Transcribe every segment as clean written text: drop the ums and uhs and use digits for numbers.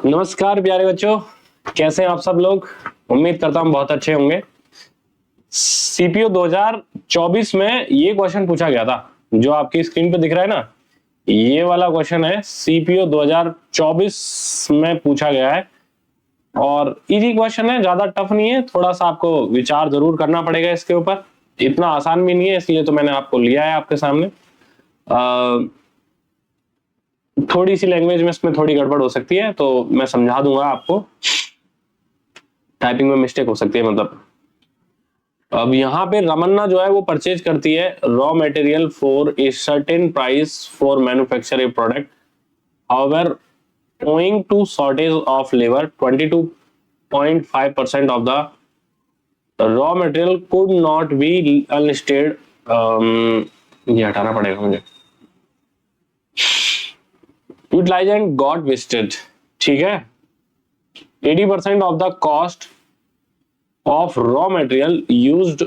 नमस्कार प्यारे बच्चों, कैसे हैं आप सब लोग। उम्मीद करता हूं बहुत अच्छे होंगे। सीपीओ 2024 में ये क्वेश्चन पूछा गया था जो आपकी स्क्रीन पे दिख रहा है ना, ये वाला क्वेश्चन है। सीपीओ 2024 में पूछा गया है और इजी क्वेश्चन है, ज्यादा टफ नहीं है। थोड़ा सा आपको विचार जरूर करना पड़ेगा इसके ऊपर, इतना आसान भी नहीं है, इसलिए तो मैंने आपको लिया है आपके सामने। थोड़ी सी लैंग्वेज में इसमें थोड़ी गड़बड़ हो सकती है, तो मैं समझा दूंगा आपको। टाइपिंग में मिस्टेक हो सकती है मतलब। अब यहाँ पे रमन्ना जो है वो परचेज करती है raw material for a certain price for manufacture A product, however owing to shortage of labor 22.5% of the raw material could not be enlisted। ये हटाना पड़ेगा मुझे। यूटिलाइज एंड गॉट वेस्टेड, ठीक है। 80% of the cost of raw material used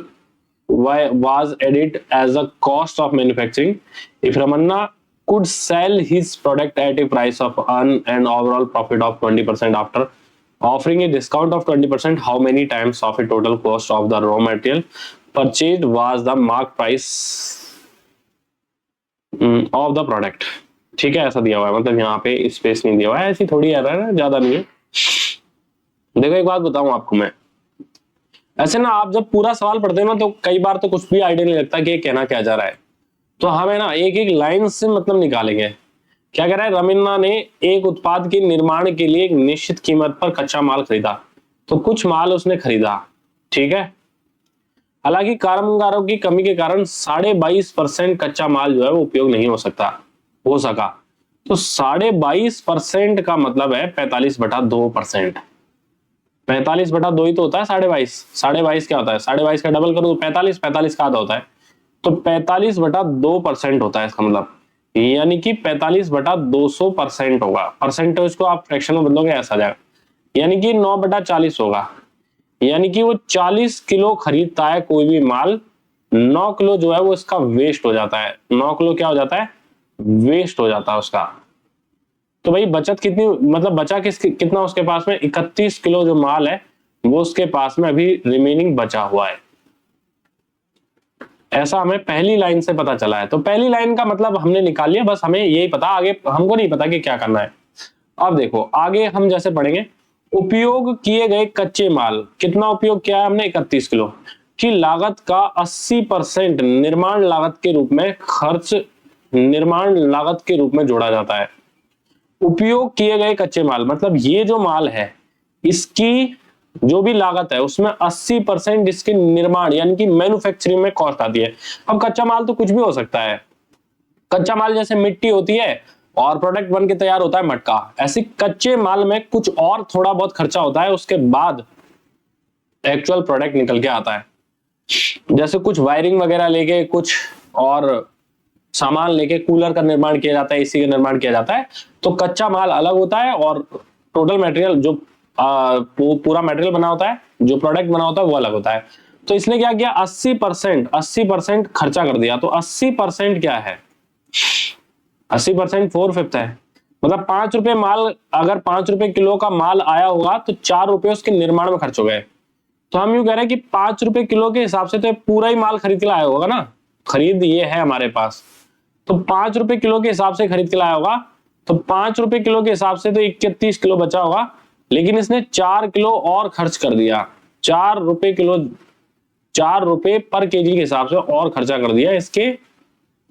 was added as a cost of manufacturing. If Ramanna could sell his product at a price of earn an overall profit of 20% after offering a discount of 20%, how many times of a total cost of the raw material purchased was the mark price of the product? ठीक है, ऐसा दिया हुआ है, मतलब यहाँ पे space नहीं दिया हुआ है, ऐसी थोड़ी एरर है, ज्यादा नहीं है। देखो एक बात बताऊं आपको मैं, ऐसे ना आप जब पूरा सवाल पढ़ते हैं ना तो कई बार तो कुछ भी आइडिया नहीं लगता कि ये कहना क्या जा रहा है। तो हमें ना एक एक लाइन से मतलब निकालेंगे। क्या कह रहा है, रमन्ना ने एक उत्पाद के निर्माण के लिए एक निश्चित कीमत पर कच्चा माल खरीदा। तो कुछ माल उसने खरीदा, ठीक है। हालांकि कामगारों की कमी के कारण 22.5% कच्चा माल जो है वो उपयोग नहीं हो सका। तो 22.5% का मतलब है 45/2%। 45/2 ही तो होता है 22.5। 22.5 क्या होता है, 22.5 का डबल करो तो 45, 45 का आधा होता है, तो 45/2% होता है इसका मतलब, यानी कि 45/200% होगा। परसेंटेज को आप फ्रैक्शन में बदलोगे ऐसा जाएगा, यानी कि 9/40 होगा। यानी कि वो 40 किलो खरीदता है कोई भी माल, 9 किलो जो है वो इसका वेस्ट हो जाता है। 9 किलो क्या हो जाता है, वेस्ट हो जाता है उसका। तो भाई बचत कितनी, मतलब बचा कितना उसके पास में, 31 किलो जो माल है वो उसके पास में अभी रिमेनिंग बचा हुआ है। ऐसा हमें पहली लाइन से पता चला है। तो पहली लाइन का मतलब हमने निकाल लिया, बस हमें यही पता, आगे हमको नहीं पता कि क्या करना है। अब देखो आगे हम जैसे पढ़ेंगे, उपयोग किए गए कच्चे माल, कितना उपयोग किया है हमने, 31 किलो की लागत का 80% निर्माण लागत के रूप में खर्च, निर्माण लागत के रूप में जोड़ा जाता है। उपयोग किए गए कच्चे माल मतलब ये जो माल है इसकी जो भी लागत है उसमें 80% इसके निर्माण यानी कि मैन्युफैक्चरिंग में कॉस्ट आती है। अब कच्चा माल तो कुछ भी हो सकता है, कच्चा माल जैसे मिट्टी होती है और प्रोडक्ट बन के तैयार होता है मटका, ऐसे कच्चे माल में कुछ और थोड़ा बहुत खर्चा होता है, उसके बाद एक्चुअल प्रोडक्ट निकल के आता है। जैसे कुछ वायरिंग वगैरह लेके, कुछ और सामान लेके कूलर का निर्माण किया जाता है, एसी का निर्माण किया जाता है, तो कच्चा माल अलग होता है और टोटल मटेरियल जो पूरा मटेरियल बना होता है, जो प्रोडक्ट बना होता है वो अलग होता है। तो इसने क्या किया, 80% खर्चा कर दिया। तो 80% क्या है, 80% 4/5 है, मतलब 5 रुपए माल, अगर 5 रुपए किलो का माल आया होगा तो 4 रुपए उसके निर्माण में खर्च हो गए। तो हम यूं कह रहे हैं कि 5 रुपए किलो के हिसाब से तो पूरा ही माल खरीद के लाया होगा ना, खरीद ये है हमारे पास, तो 5 रुपए किलो के हिसाब से खरीद के लाया होगा, तो 5 रुपए किलो के हिसाब से तो 31 किलो बचा होगा, लेकिन इसने 4 किलो और खर्च कर दिया। 4 रुपए किलो, 4 रुपए पर केजी के हिसाब से और खर्चा कर दिया इसके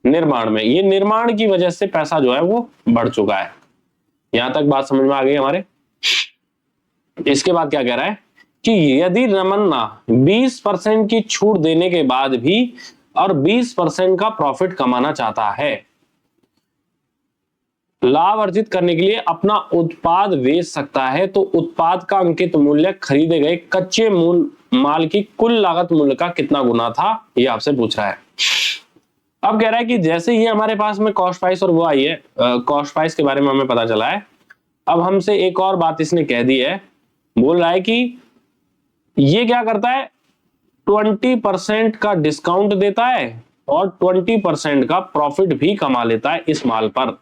निर्माण में। ये निर्माण की वजह से पैसा जो है वो बढ़ चुका है। यहां तक बात समझ में आ गई हमारे। इसके बाद क्या कह रहा है कि यदि रमन्ना 20% की छूट देने के बाद भी और 20% का प्रॉफिट कमाना चाहता है, लाभ अर्जित करने के लिए अपना उत्पाद बेच सकता है, तो उत्पाद का अंकित मूल्य खरीदे गए कच्चे माल की कुल लागत मूल्य का कितना गुना था, ये आपसे पूछ रहा है। अब कह रहा है कि जैसे ही हमारे पास में कॉस्ट प्राइस और वो आई है, कॉस्ट प्राइस के बारे में हमें पता चला है। अब हमसे एक और बात इसने कह दी है, बोल रहा है कि ये क्या करता है, 20% का डिस्काउंट देता है और 20% का प्रॉफिट भी कमा लेता है इस माल पर।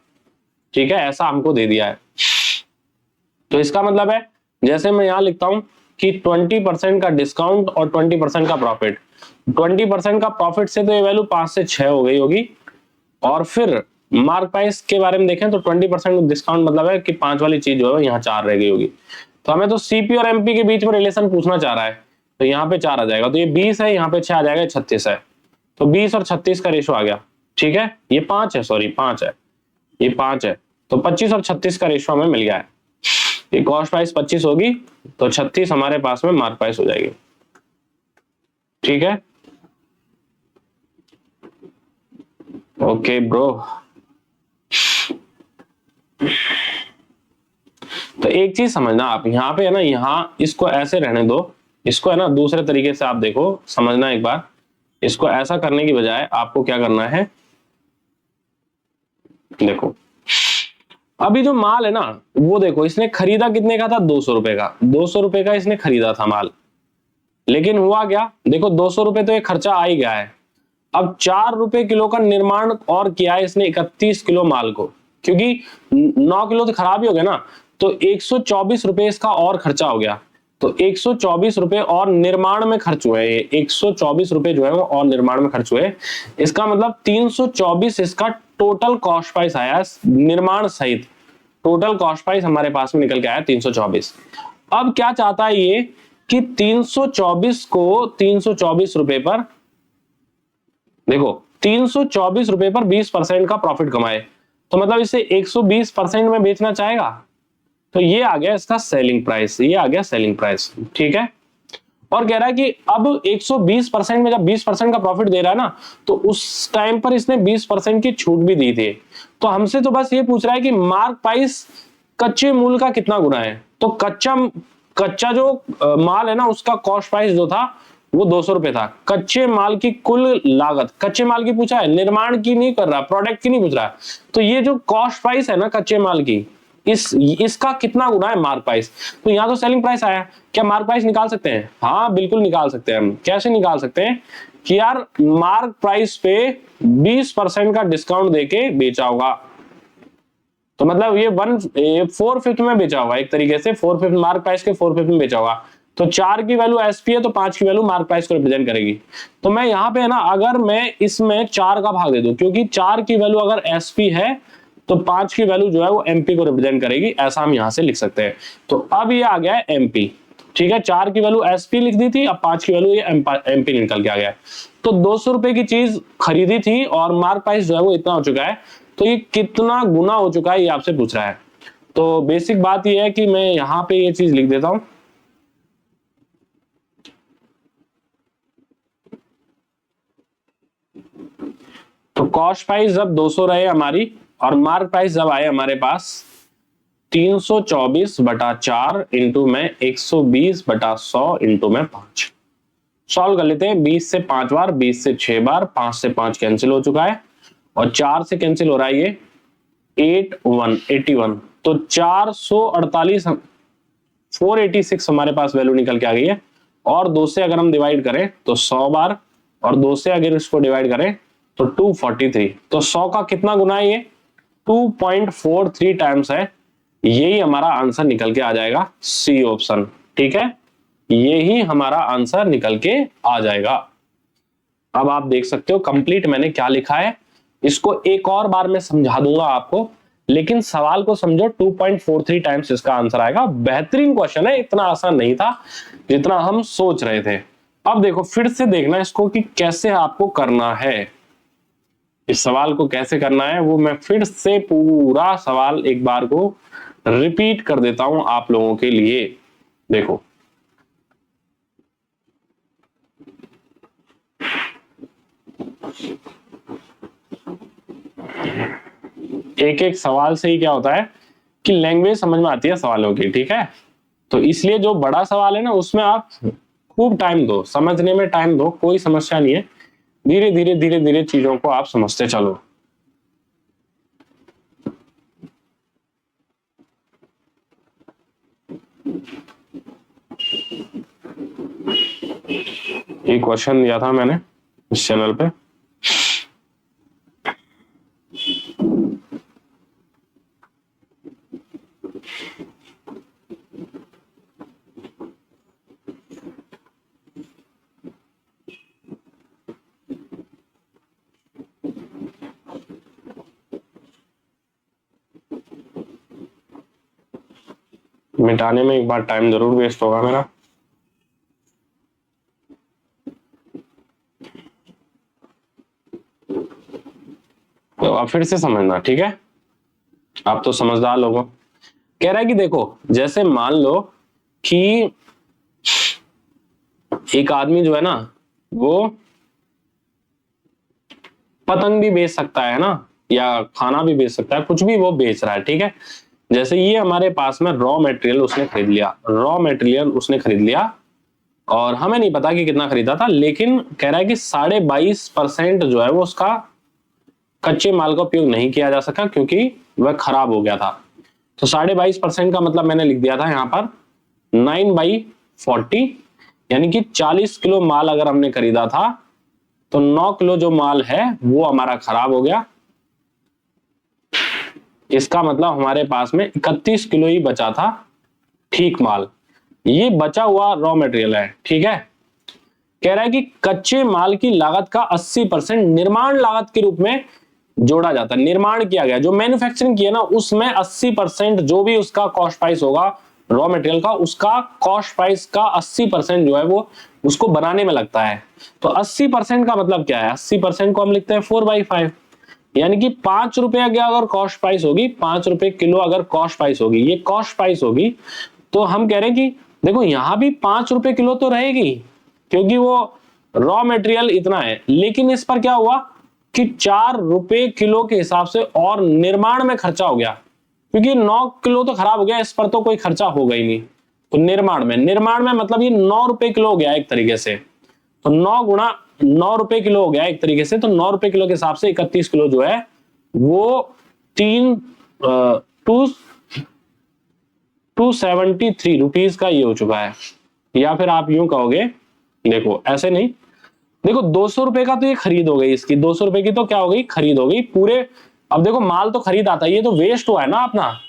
ठीक है, ऐसा हमको दे दिया है। तो इसका मतलब है जैसे मैं यहां लिखता हूं कि 20% का डिस्काउंट और 20% का प्रॉफिट। 20% का प्रॉफिट से तो ये वैल्यू 5 से 6 हो गई होगी, और फिर मार्क प्राइस के बारे में देखें तो 20% डिस्काउंट मतलब है कि 5 वाली चीज जो है यहाँ 4 रह गई होगी। तो हमें तो सीपी और एमपी के बीच में रिलेशन पूछना चाह रहा है, तो यहाँ पे 4 आ जाएगा, तो ये 20 है, यहाँ पे 6 आ जाएगा, 36 है। तो 20 और 36 का रेशो आ गया। ठीक है, ये 5 है, सॉरी 5 है, ये 5 है, तो 25 और 36 का रेशो हमें मिल गया है। ये कॉस्ट प्राइस 25 होगी तो 36 हमारे पास में मार्क प्राइस हो जाएगी। ठीक है, ओके ब्रो। तो एक चीज समझना आप, यहाँ पे है ना, यहाँ इसको ऐसे रहने दो, इसको है ना दूसरे तरीके से आप देखो, समझना एक बार। इसको ऐसा करने की बजाय आपको क्या करना है, देखो अभी जो माल है ना, वो देखो इसने खरीदा कितने का था, 200 रुपए का, 200 रुपए का इसने खरीदा था माल। लेकिन हुआ क्या, देखो 200 रुपए तो ये खर्चा आ ही गया है। अब 4 रुपए किलो का निर्माण और किया है इसने 31 किलो माल को, क्योंकि 9 किलो तो खराब ही हो गया ना, तो 124 रुपए इसका और खर्चा हो गया। तो 124 रुपए और निर्माण में खर्च हुए, 124 रुपए जो है वो और निर्माण में खर्च हुए। इसका मतलब 324 इसका टोटल कॉस्ट प्राइस आया निर्माण सहित। टोटल कॉस्ट प्राइस हमारे पास में निकल के आया 324। अब क्या चाहता है ये कि 324 को 324 रुपए पर, देखो 324 रुपए पर 20% का प्रॉफिट कमाए, तो मतलब इसे 120% में बेचना चाहेगा, तो ये आ गया इसका सेलिंग प्राइस, ये आ गया सेलिंग प्राइस। ठीक है, और कह रहा है कि अब 120% में जब 20% का प्रॉफिट दे रहा है ना, तो उस टाइम पर इसने 20% की छूट भी दी थी। तो हमसे तो बस ये पूछ रहा है कि मार्क प्राइस कच्चे मूल का कितना गुना है। तो कच्चा जो माल है ना, उसका कॉस्ट प्राइस जो था वो 200 रुपए था। कच्चे माल की कुल लागत, कच्चे माल की पूछा है, निर्माण की नहीं कर रहा, प्रोडक्ट की नहीं पूछ रहा। तो ये जो कॉस्ट प्राइस है ना कच्चे माल की, इसका कितना गुना है मार्क प्राइस। तो यहां तो सेलिंग प्राइस आया, क्या मार्क प्राइस निकाल सकते हैं? हाँ बिल्कुल निकाल सकते हैं हम। कैसे निकाल सकते हैं कि यार मार्क प्राइस पे 20% का डिस्काउंट देके बेचा होगा, तो मतलब ये 4/5 में बेचा होगा, एक तरीके से 4/5 मार्क प्राइस के 4/5 में बेचा होगा। तो 4 की वैल्यू एसपी है, तो 5 की वैल्यू मार्क प्राइस को रिप्रेजेंट करेगी। तो मैं यहाँ पे है ना, अगर मैं इसमें 4 का भाग दे दूं, क्योंकि 4 की वैल्यू अगर एसपी है तो 5 की वैल्यू जो है वो एमपी को रिप्रेजेंट करेगी, ऐसा हम यहां से लिख सकते हैं। तो अब ये आ गया है एमपी। ठीक है, 4 की वैल्यू एसपी लिख दी थी, अब 5 की वैल्यू ये एमपी निकल के आ गया है। तो 200 रुपए की चीज खरीदी थी और मार्क प्राइस जो है वो इतना हो चुका है, तो ये कितना गुना हो चुका है ये आपसे पूछ रहा है। तो बेसिक बात ये है कि मैं यहां पे ये चीज लिख देता हूं, तो कॉस्ट प्राइस जब 200 रहे हमारी और मार्क प्राइस जब आए हमारे पास 324/4 इंटू में 120/100 इंटू में 5। सॉल्व कर लेते हैं, 20 से 5 बार, 20 से 6 बार, 5 से 5 कैंसिल हो चुका है और 4 से कैंसिल हो रहा है ये 81, तो 448, 486 हमारे पास वैल्यू निकल के आ गई है। और 2 से अगर हम डिवाइड करें तो 100 बार, और 2 से अगर इसको डिवाइड करें तो 243। तो 100 का कितना गुना है ये? 2.43 टाइम्स है। यही हमारा आंसर निकल के आ जाएगा, सी ऑप्शन। ठीक है, यही हमारा आंसर निकल के आ जाएगा। अब आप देख सकते हो कंप्लीट मैंने क्या लिखा है, इसको एक और बार मैं समझा दूंगा आपको, लेकिन सवाल को समझो। 2.43 टाइम्स इसका आंसर आएगा। बेहतरीन क्वेश्चन है, इतना आसान नहीं था जितना हम सोच रहे थे। अब देखो फिर से देखना इसको कि कैसे आपको करना है, इस सवाल को कैसे करना है वो मैं फिर से पूरा सवाल एक बार को रिपीट कर देता हूं आप लोगों के लिए। देखो एक एक सवाल से ही क्या होता है कि लैंग्वेज समझ में आती है सवालों की। ठीक है, तो इसलिए जो बड़ा सवाल है ना उसमें आप खूब टाइम दो, समझने में टाइम दो, कोई समस्या नहीं है। धीरे धीरे धीरे धीरे चीजों को आप समझते चलो। एक क्वेश्चन दिया था मैंने इस चैनल पे, मिटाने में एक बार टाइम जरूर वेस्ट होगा मेरा। तो अब फिर से समझना, ठीक है, आप तो समझदार लोग हो। कह रहा है कि देखो, जैसे मान लो कि एक आदमी जो है ना, वो पतंग भी बेच सकता है ना, या खाना भी बेच सकता है, कुछ भी वो बेच रहा है, ठीक है। जैसे ये हमारे पास में रॉ मटेरियल उसने खरीद लिया, रॉ मटेरियल उसने खरीद लिया, और हमें नहीं पता कि कितना खरीदा था, लेकिन कह रहा है कि 22.5% जो है वो उसका कच्चे माल का उपयोग नहीं किया जा सका क्योंकि वह खराब हो गया था। तो 22.5% का मतलब मैंने लिख दिया था यहाँ पर 9/40, यानी कि 40 किलो माल अगर हमने खरीदा था तो 9 किलो जो माल है वो हमारा खराब हो गया। इसका मतलब हमारे पास में 31 किलो ही बचा था ठीक माल। ये बचा हुआ रॉ मटेरियल है, ठीक है। कह रहा है कि कच्चे माल की लागत का 80% निर्माण लागत के रूप में जोड़ा जाता है। निर्माण किया गया, जो मैन्युफैक्चरिंग किया ना, उसमें 80% जो भी उसका कॉस्ट प्राइस होगा रॉ मटेरियल का, उसका कॉस्ट प्राइस का 80% जो है वो उसको बनाने में लगता है। तो 80% का मतलब क्या है, 80% को हम लिखते हैं 4/5, यानी कि 5 रुपए की अगर कॉस्ट प्राइस होगी, 5 रुपए किलो अगर कॉस्ट प्राइस होगी, ये कॉस्ट प्राइस होगी, तो हम कह रहे हैं कि देखो यहां भी 5 रुपए किलो तो रहेगी क्योंकि वो रॉ मटेरियल इतना है, लेकिन इस पर क्या हुआ कि 4 रुपए किलो के हिसाब से और निर्माण में खर्चा हो गया, क्योंकि 9 किलो तो खराब हो गया, इस पर तो कोई खर्चा होगा ही नहीं। तो निर्माण में मतलब ये 9 रुपए किलो हो गया एक तरीके से। तो 9 गुणा 9 रुपए किलो हो गया एक तरीके से। तो 9 रुपए किलो के हिसाब से 31 किलो जो है वो 273 रुपीज का ये हो चुका है। या फिर आप यूं कहोगे, देखो ऐसे नहीं, देखो 200 रुपए का तो ये खरीद हो गई, इसकी 200 रुपए की तो क्या हो गई, खरीद हो गई पूरे। अब देखो माल तो खरीद आता है, ये तो वेस्ट हुआ है ना अपना,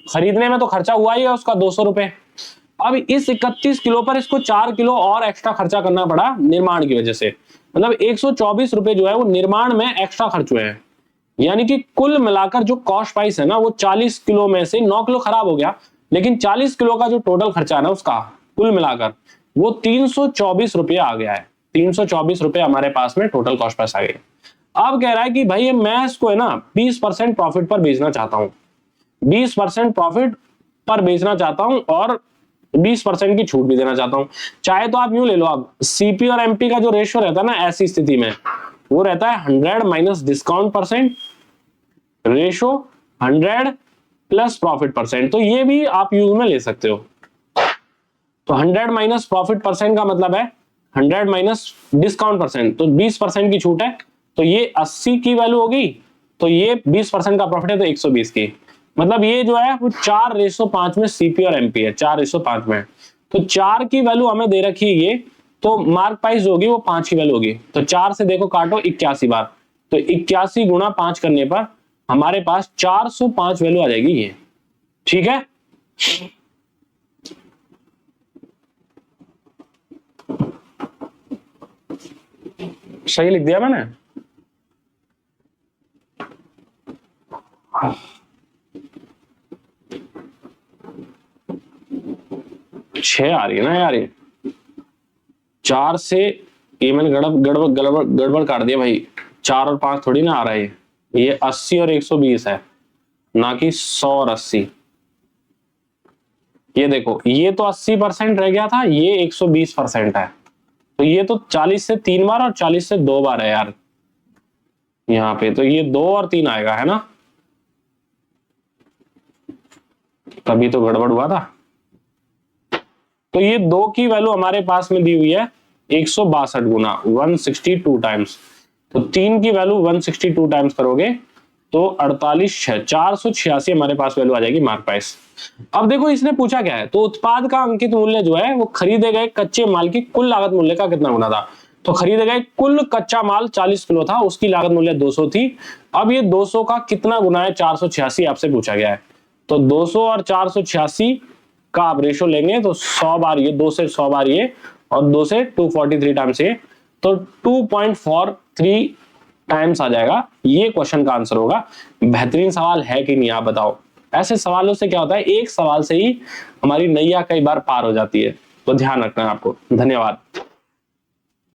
खरीदने में तो खर्चा हुआ ही है उसका 200 रुपए। अब इस 31 किलो पर इसको 4 किलो और एक्स्ट्रा खर्चा करना पड़ा निर्माण की वजह से, मतलब 124 रुपए जो है वो निर्माण में एक्स्ट्रा खर्च हुए हैं। यानी कि कुल मिलाकर जो कॉस्ट प्राइस है ना, वो 40 किलो में से 9 किलो खराब हो गया, लेकिन 40 किलो का जो टोटल खर्चा है ना उसका कुल मिलाकर वो 324 रुपये आ गया है। 324 रुपये हमारे पास में टोटल कॉस्ट प्राइस आ गई। अब कह रहा है कि भाई मैं इसको है ना 20% प्रॉफिट पर बेचना चाहता हूं, 20% प्रॉफिट पर बेचना चाहता हूं और 20% की छूट भी देना चाहता हूं। चाहे तो आप यूं ले लो, अब सीपी और एमपी का जो रेशियो रहता है ना ऐसी स्थिति में, वो रहता है 100 minus discount percent ratio 100 plus profit percent. तो ये भी आप यूज में ले सकते हो। तो 100 माइनस प्रॉफिट परसेंट का मतलब है 100 माइनस डिस्काउंट परसेंट, तो 20% की छूट है, तो ये 80 की वैल्यू होगी, तो ये 20% का प्रॉफिट है तो 120 की। मतलब ये जो है वो 4:5 में सीपी और एमपी है, 4:5 में। तो 4 की वैल्यू हमें दे रखी है ये, तो मार्क प्राइस होगी वो 5 की वैल्यू होगी। तो 4 से देखो काटो 81 बार, तो 81 गुणा 5 करने पर हमारे पास 405 वैल्यू आ जाएगी ये, ठीक है। सही लिख दिया मैंने? छह आ रही है ना यार, ये 4 से ये मैंने गड़बड़ काट दिया भाई, 4 और 5 थोड़ी ना आ रहा है ये 80 और 120 है, ना कि 100 और 80। ये देखो ये तो 80% रह गया था, ये 120% है, तो ये तो 40 से 3 बार और 40 से 2 बार है यार यहाँ पे, तो ये 2 और 3 आएगा है ना, तभी तो गड़बड़ हुआ था। तो ये 2 की वैल्यू हमारे पास में दी हुई है 162 गुना 162 टाइम्स, तो 3 की वैल्यू 162 टाइम्स करोगे तो 486 हमारे पास वैल्यू आ जाएगी मार्क प्राइस। अब देखो इसने पूछा क्या है, तो उत्पाद का अंकित मूल्य जो है वो खरीदे गए कच्चे माल की कुल लागत मूल्य का कितना गुना था। तो खरीदे गए कुल कच्चा माल 40 किलो था, उसकी लागत मूल्य 200 थी। अब ये 200 का कितना गुना है 486 आपसे पूछा गया है। तो 200 और 486 का आप रेशो लेंगे तो 100 बार ये, 2 से 100 बार ये और 2 से 243 टाइम्स ये, तो 2.43 टाइम्स आ जाएगा। ये क्वेश्चन का आंसर होगा। बेहतरीन सवाल है कि नहीं आप बताओ, ऐसे सवालों से क्या होता है, एक सवाल से ही हमारी नैया कई बार पार हो जाती है, तो ध्यान रखना है आपको। धन्यवाद।